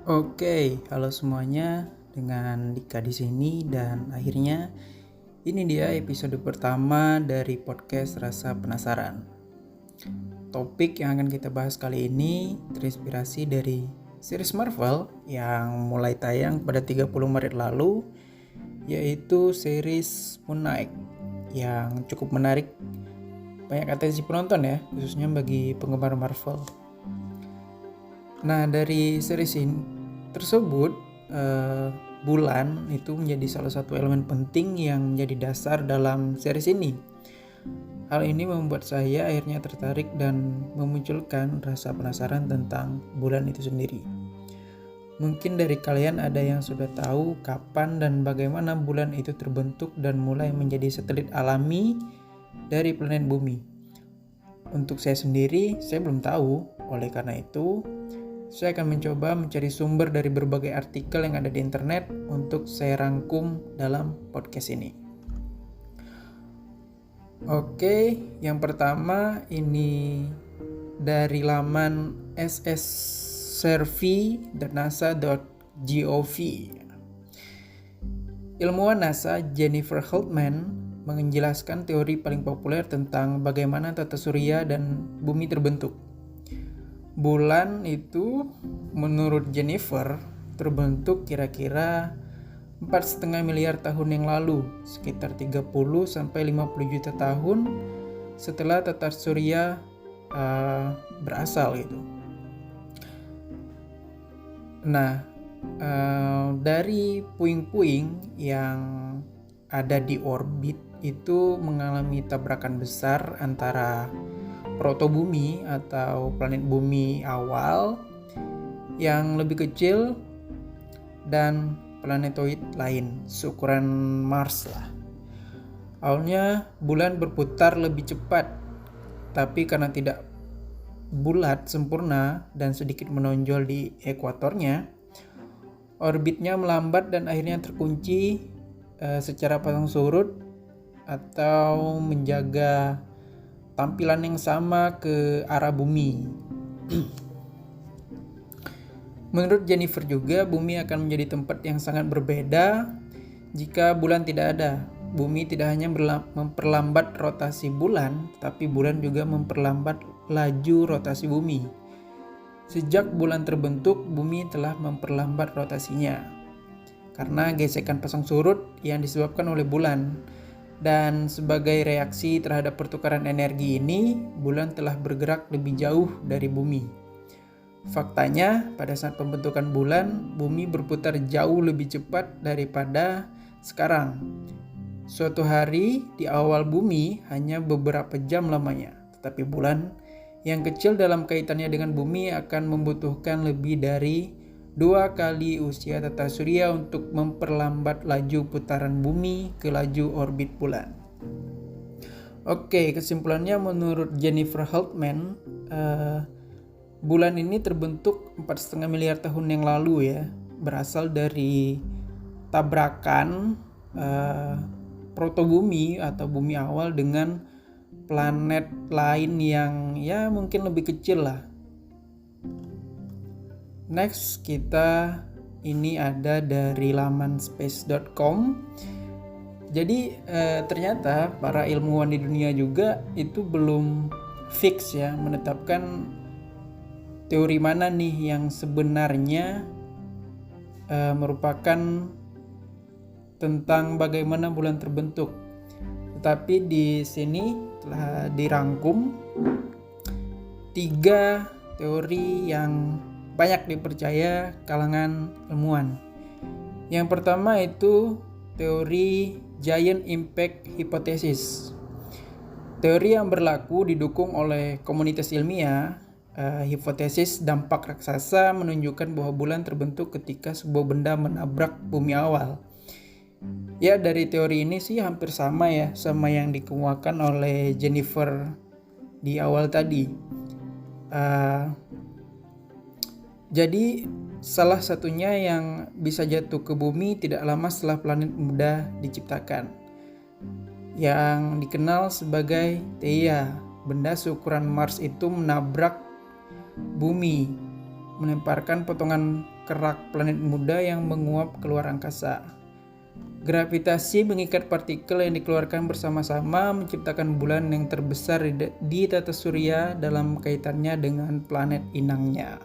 Oke, halo semuanya. Dengan Dika di sini dan akhirnya ini dia episode pertama dari podcast Rasa Penasaran. Topik yang akan kita bahas kali ini terinspirasi dari series Marvel yang mulai tayang pada 30 Maret lalu, yaitu series Moon Knight yang cukup menarik banyak atensi penonton ya, khususnya bagi penggemar Marvel. Nah, dari series ini tersebut bulan itu menjadi salah satu elemen penting yang menjadi dasar dalam series ini. Hal ini membuat saya akhirnya tertarik dan memunculkan rasa penasaran tentang bulan itu sendiri. Mungkin dari kalian ada yang sudah tahu kapan dan bagaimana bulan itu terbentuk dan mulai menjadi satelit alami dari planet bumi. Untuk saya sendiri, saya belum tahu. Oleh karena itu, saya akan mencoba mencari sumber dari berbagai artikel yang ada di internet untuk saya rangkum dalam podcast ini. Oke, yang pertama ini dari laman sssurvey.nasa.gov. Ilmuwan NASA Jennifer Holtman menjelaskan teori paling populer tentang bagaimana tata surya dan bumi terbentuk. Bulan itu menurut Jennifer terbentuk kira-kira 4,5 miliar tahun yang lalu, sekitar 30 sampai 50 juta tahun setelah tata surya berasal gitu. Nah, dari puing-puing yang ada di orbit itu mengalami tabrakan besar antara protobumi atau planet bumi awal yang lebih kecil dan planetoid lain seukuran Mars lah. Awalnya bulan berputar lebih cepat, tapi karena tidak bulat sempurna dan sedikit menonjol di ekuatornya, orbitnya melambat dan akhirnya terkunci secara pasang surut atau menjaga tampilan yang sama ke arah bumi. Menurut Jennifer juga, bumi akan menjadi tempat yang sangat berbeda jika bulan tidak ada. Bumi tidak hanya memperlambat rotasi bulan, tapi bulan juga memperlambat laju rotasi bumi. Sejak bulan terbentuk, bumi telah memperlambat rotasinya karena gesekan pasang surut yang disebabkan oleh bulan. Dan sebagai reaksi terhadap pertukaran energi ini, bulan telah bergerak lebih jauh dari bumi. Faktanya, pada saat pembentukan bulan, bumi berputar jauh lebih cepat daripada sekarang. Suatu hari di awal bumi hanya beberapa jam lamanya, tetapi bulan yang kecil dalam kaitannya dengan bumi akan membutuhkan lebih dari 2 kali usia tata surya untuk memperlambat laju putaran bumi ke laju orbit bulan. Oke, kesimpulannya menurut Jennifer Holtman, bulan ini terbentuk 4,5 miliar tahun yang lalu ya, berasal dari tabrakan protobumi atau bumi awal dengan planet lain yang ya mungkin lebih kecil lah. Next, ini ada dari laman space.com. Jadi ternyata para ilmuwan di dunia juga itu belum fix ya menetapkan teori mana nih yang sebenarnya merupakan tentang bagaimana bulan terbentuk. Tetapi di sini telah dirangkum 3 teori yang banyak dipercaya kalangan ilmuwan. Yang pertama itu teori Giant Impact Hypothesis. Teori yang berlaku didukung oleh komunitas ilmiah. Hipotesis dampak raksasa menunjukkan bahwa bulan terbentuk ketika sebuah benda menabrak bumi awal. Ya, dari teori ini sih hampir sama ya sama yang dikemukakan oleh Jennifer di awal tadi. Jadi salah satunya yang bisa jatuh ke bumi tidak lama setelah planet muda diciptakan, yang dikenal sebagai Theia. Benda seukuran Mars itu menabrak bumi melemparkan potongan kerak planet muda yang menguap keluar angkasa. Gravitasi mengikat partikel yang dikeluarkan bersama-sama menciptakan bulan yang terbesar di tata surya dalam kaitannya dengan planet inangnya.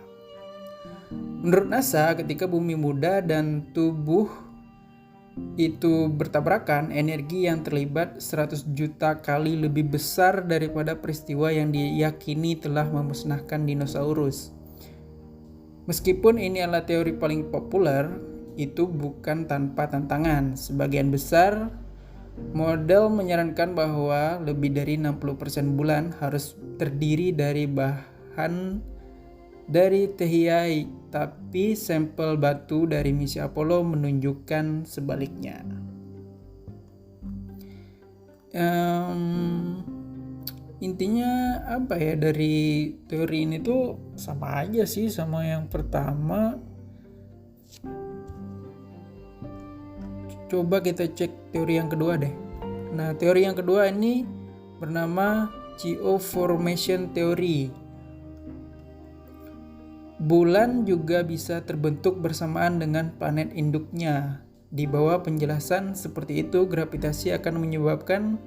Menurut NASA, ketika bumi muda dan tubuh itu bertabrakan, energi yang terlibat 100 juta kali lebih besar daripada peristiwa yang diyakini telah memusnahkan dinosaurus. Meskipun ini adalah teori paling populer, itu bukan tanpa tantangan. Sebagian besar model menyarankan bahwa lebih dari 60% bulan harus terdiri dari bahan dari Theia, tapi sampel batu dari misi Apollo menunjukkan sebaliknya. Intinya apa ya, dari teori ini tuh sama aja sih sama yang pertama. Coba kita cek teori yang kedua deh. Nah, teori yang kedua ini bernama Geoformation Theory. Bulan juga bisa terbentuk bersamaan dengan planet induknya. Di bawah penjelasan seperti itu, gravitasi akan menyebabkan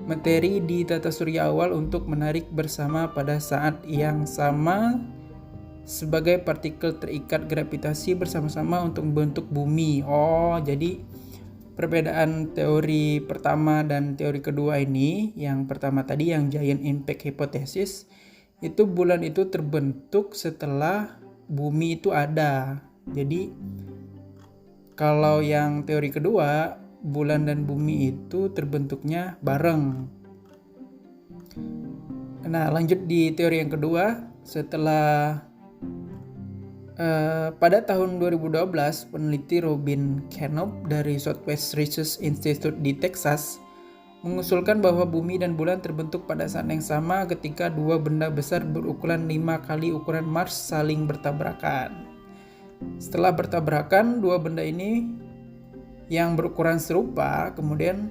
materi di tata surya awal untuk menarik bersama pada saat yang sama sebagai partikel terikat gravitasi bersama-sama untuk membentuk bumi. Oh, jadi perbedaan teori pertama dan teori kedua ini, yang pertama tadi yang Giant Impact Hypothesis, itu bulan itu terbentuk setelah bumi itu ada. Jadi kalau yang teori kedua, bulan dan bumi itu terbentuknya bareng. Nah, lanjut di teori yang kedua, setelah pada tahun 2012, peneliti Robin Canop dari Southwest Research Institute di Texas mengusulkan bahwa bumi dan bulan terbentuk pada saat yang sama ketika dua benda besar berukuran 5 kali ukuran Mars saling bertabrakan. Setelah bertabrakan, dua benda ini yang berukuran serupa kemudian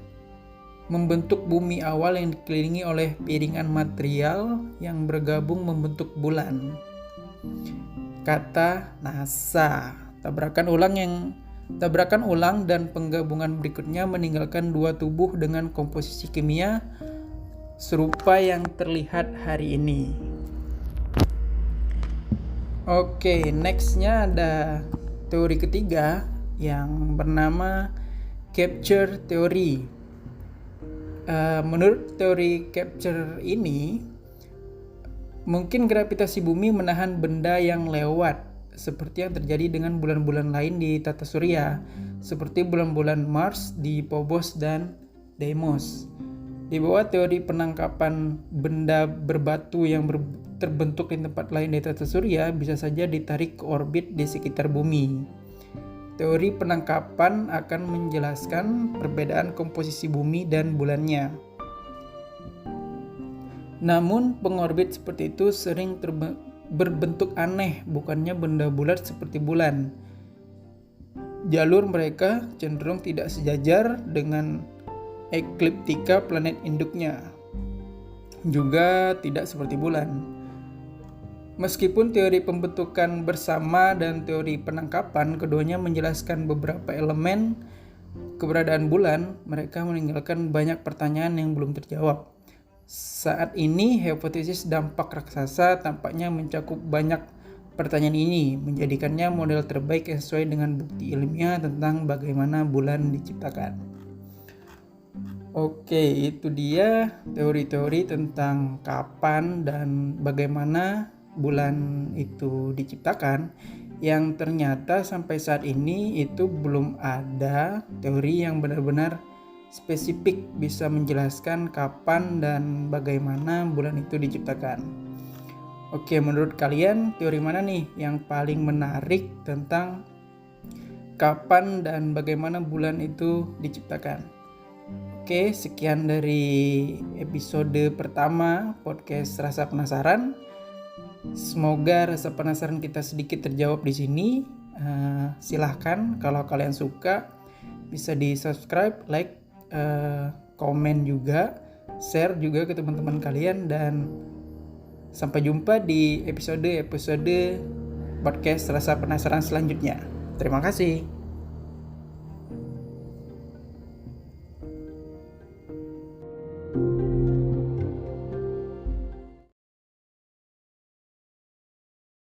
membentuk bumi awal yang dikelilingi oleh piringan material yang bergabung membentuk bulan. Kata NASA, tabrakan ulang dan penggabungan berikutnya meninggalkan dua tubuh dengan komposisi kimia serupa yang terlihat hari ini. Oke, nextnya ada teori ketiga yang bernama Capture Theory. Menurut teori capture ini, mungkin gravitasi bumi menahan benda yang lewat, seperti yang terjadi dengan bulan-bulan lain di tata surya, seperti bulan-bulan Mars di Phobos dan Deimos. Di bawah teori penangkapan benda berbatu yang terbentuk di tempat lain di tata surya bisa saja ditarik ke orbit di sekitar bumi. Teori penangkapan akan menjelaskan perbedaan komposisi bumi dan bulannya. Namun pengorbit seperti itu sering berbentuk aneh, bukannya benda bulat seperti bulan. Jalur mereka cenderung tidak sejajar dengan ekliptika planet induknya, juga tidak seperti bulan. Meskipun teori pembentukan bersama dan teori penangkapan keduanya menjelaskan beberapa elemen keberadaan bulan, mereka meninggalkan banyak pertanyaan yang belum terjawab. Saat ini, hipotesis dampak raksasa tampaknya mencakup banyak pertanyaan ini, menjadikannya model terbaik yang sesuai dengan bukti ilmiah tentang bagaimana bulan diciptakan. Oke, itu dia teori-teori tentang kapan dan bagaimana bulan itu diciptakan, yang ternyata sampai saat ini itu belum ada teori yang benar-benar spesifik bisa menjelaskan kapan dan bagaimana bulan itu diciptakan. Oke, menurut kalian teori mana nih yang paling menarik tentang kapan dan bagaimana bulan itu diciptakan? Oke, sekian dari episode pertama podcast Rasa Penasaran. Semoga rasa penasaran kita sedikit terjawab di sini. Silahkan kalau kalian suka bisa di subscribe, like, komen juga, share juga ke teman-teman kalian, dan sampai jumpa di episode podcast Rasa Penasaran selanjutnya. Terima kasih.